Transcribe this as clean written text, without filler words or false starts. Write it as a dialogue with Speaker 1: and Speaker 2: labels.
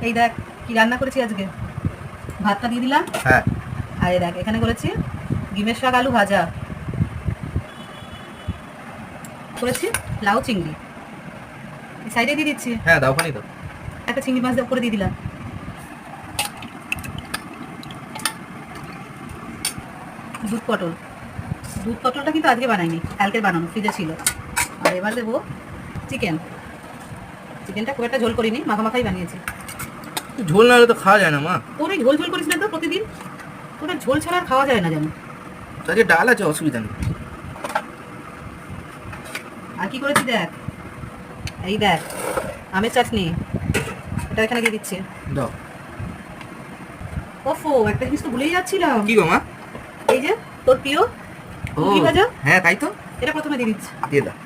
Speaker 1: এই দেখ কি রান্না করেছি আজকে। ভাতটা দিয়ে দিলাম।
Speaker 2: হ্যাঁ।
Speaker 1: আর এই দেখ এখানে করেছি ডিমের শাক আলু ভাজা, করেছি লাউ চিংড়ি। এই সাইডে দিয়ে দিচ্ছি।
Speaker 2: হ্যাঁ দাও খানি তো।
Speaker 1: একটা চিংড়ি মাছ করে দিয়ে দিলাম। দুধ পটল, দুধ পটলটা কিন্তু আজকে বানাইনি, কালকে বানানো, ফ্রিজে ছিল। আর এবার দেবো চিকেন। চিকেনটা খুব একটা ঝোল করিনি, মাখামাখাই বানিয়েছি।
Speaker 2: ঝোল না হলে তো খাওয়া যায় না মা।
Speaker 1: তোর এই ঝোল ঝোল করিস না তো প্রতিদিন, তোর ঝোল ছাড়া আর খাওয়া যায় না যেন।
Speaker 2: আজকে ডাল আছে, অসুবিধা নেই।
Speaker 1: আর কি করেছি দেখ, এই দেখ আমের চাটনি, এটা এখানে দিয়ে দিচ্ছি।
Speaker 2: দাও।
Speaker 1: ওফো, একটা জিনিস তো ভুলেই যাচ্ছিলাম।
Speaker 2: কি গো মা?
Speaker 1: এই যে তোর প্রিয়
Speaker 2: ও
Speaker 1: মুরগি ভাজা,
Speaker 2: হ্যাঁ তাই তো,
Speaker 1: এটা প্রথমে দিয়ে দিচ্ছি।
Speaker 2: দিয়ে দাও।